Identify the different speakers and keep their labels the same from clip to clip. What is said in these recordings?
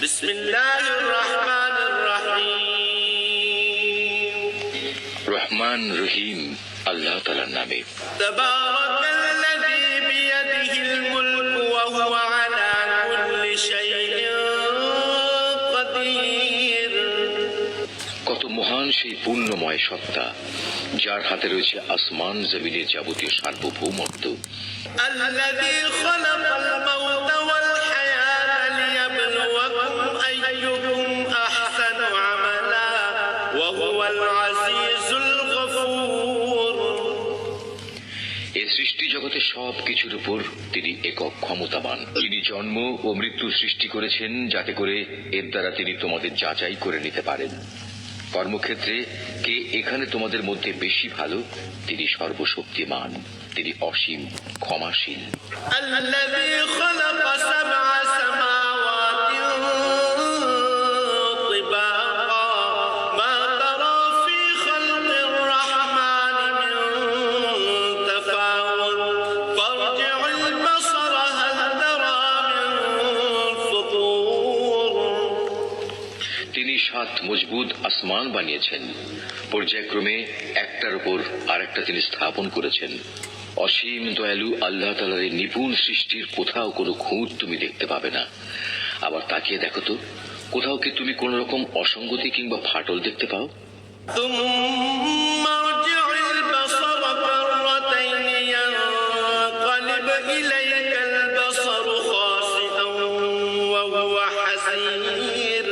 Speaker 1: বিসমিল্লাহির রহমানির রহিম।
Speaker 2: রহমান রহিম আল্লাহ তাআলার নামে।
Speaker 1: তাবারাকাল্লাযী বিয়াদিহিল মুলকু ওয়া হুয়া আলা কুল্লি শাইইন কাদির।
Speaker 2: কত মহান সেই পূর্ণময় সত্তা, যার হাতে রয়েছে আসমান জমিনের যাবতীয় সার্বভৌমত্ব।
Speaker 1: আল্লাযী খালাকাল মাউতা ওয়াল হায়াতা লিয়াবলুয়াকুম আইয়ুকুম আহসানু আমালা ওয়া হুয়াল আজিজুল গফুর।
Speaker 2: এই সৃষ্টি জগতের সব কিছুর উপর তিনি একক ক্ষমতাবান। তিনি জন্ম ও মৃত্যু সৃষ্টি করেছেন যাতে করে এর দ্বারা তিনি তোমাদের যাচাই করে নিতে পারেন। কর্মক্ষেত্রে কে এখানে তোমাদের মধ্যে বেশি ভালো, তিনি সর্বশক্তিমান, তিনি অসীম ক্ষমাশীল।
Speaker 1: الذي خلق سبع سماوات طباقا ما ترى في خلق الرحمن من تفاوت فارجع البصر هل ترى من فطور।
Speaker 2: তিনি 7 মজবুত আসমান বানিয়েছেন, পর্যায়ক্রমে একটার উপর আরেকটা তিনি স্থাপন করেছেন। অসীম দয়ালু আল্লাহ তাআলার এই নিপুণ সৃষ্টির কোথাও কোনো খুঁত তুমি দেখতে পাবে না। আবার তাকিয়ে দেখো তো, কোথাও কি তুমি কোন রকম অসঙ্গতি কিংবা ফাটল দেখতে পাও?
Speaker 1: ثم ارجع البصر كرتين ينقلب إليك البصر خاسئا وهو حسير।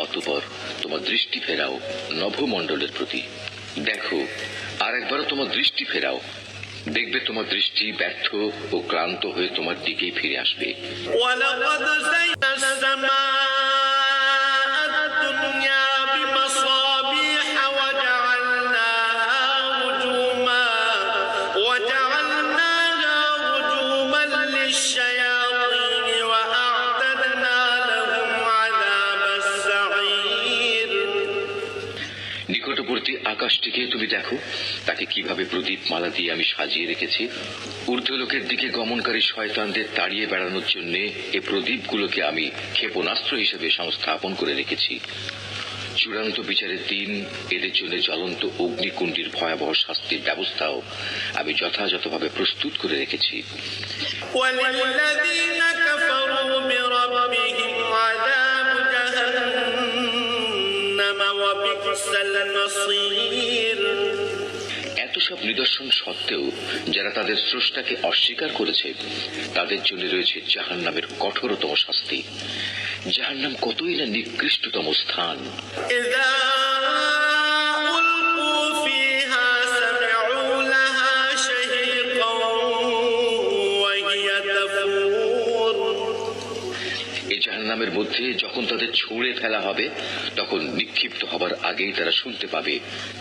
Speaker 2: অতঃপর তোমার দৃষ্টি ফেরাও নভমণ্ডলের প্রতি, দেখো আর একবার তোমার দৃষ্টি ফেরাও, দেখবে তোমার দৃষ্টি ব্যর্থ ও ক্লান্ত হয়ে তোমার দিকেই ফিরে আসবে।
Speaker 1: ولقد زينا السماء الدنيا بمصابيح وجعلناها رجوما للشياطين وأعتدنا لهم عذاب السعير।
Speaker 2: নিকটবর্তী আকাশটিকে তুমি দেখো, তাকে কিভাবে প্রদীপ মালা দিয়ে আমি সাজিয়ে রেখেছি। ঊর্ধ্বলোকের দিকে গমনকারী শয়তানদের তাড়িয়ে বেড়ানোর জন্য এই প্রদীপগুলোকে আমি ক্ষেপণাস্ত্র হিসেবে সংস্থাপন করে রেখেছি। চূড়ান্ত বিচারের দিন এদের জন্য জ্বলন্ত অগ্নিকুণ্ডের ভয়াবহ শাস্তির ব্যবস্থাও আমি যথাযথভাবে প্রস্তুত করে রেখেছি।
Speaker 1: وللذين كفروا بربهم عذاب جهنم وبئس المصير।
Speaker 2: এত সব নিদর্শন সত্ত্বেও যারা তাদের স্রষ্টাকে অস্বীকার করেছে, তাদের জন্য রয়েছে জাহান্নামের কঠোরতম শাস্তি। জাহান্নাম কতই না নিকৃষ্টতম স্থান।
Speaker 1: إذا ألقوا فيها سمعوا لها شهيقا وهي تفور।
Speaker 2: এই জাহান্নামের মধ্যে যখন তাদের ছুঁড়ে ফেলা হবে, তখন নিক্ষিপ্ত হবার আগেই তারা শুনতে পাবে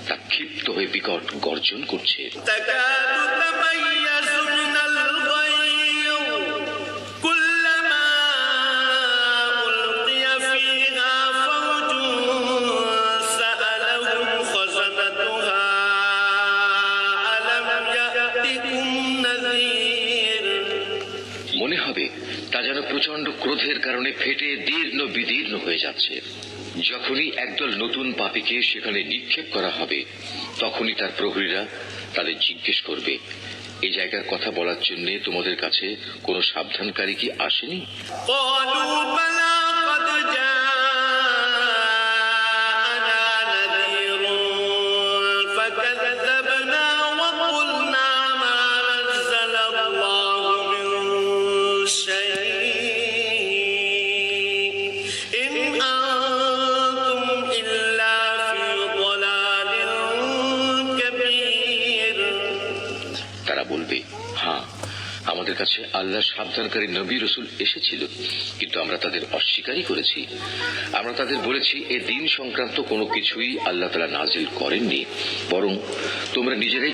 Speaker 2: তা ক্ষিপ্ত হয়ে বিকট গর্জন করছে।
Speaker 1: تكاد تميز من الغيظ كلما ألقي فيها فوج سألهم خزنتها ألم يأتكم نذير।
Speaker 2: মনে হবে তা যেন প্রচন্ড ক্রোধের কারণে ফেটে দীর্ণ বিদীর্ণ হয়ে যাচ্ছে। যখনই একদল নতুন পাপীকে সেখানে নিক্ষেপ করা হবে, তখনই তার প্রহরীরা তাদের জিজ্ঞেস করবে, এই জায়গার কথা বলার জন্য তোমাদের কাছে কোনো সাবধানকারী কি আসেনি?
Speaker 1: قالوا بلى قد جاءنا نذير فكذبنا وقلنا ما نزل الله من شيء إن أنتم إلا في ضلال كبير।
Speaker 2: তারা বলবে, হ্যাঁ, আমাদের কাছে আল্লাহর সাবধানকারী নবী রাসূল এসেছিল, কিন্তু আমরা তাদের অস্বীকারই করেছি। আমরা তাদের বলেছি এ দিন সংক্রান্ত কোনো কিছুই আল্লাহ তাআলা নাজিল করেননি, বরং তোমরা নিজেরাই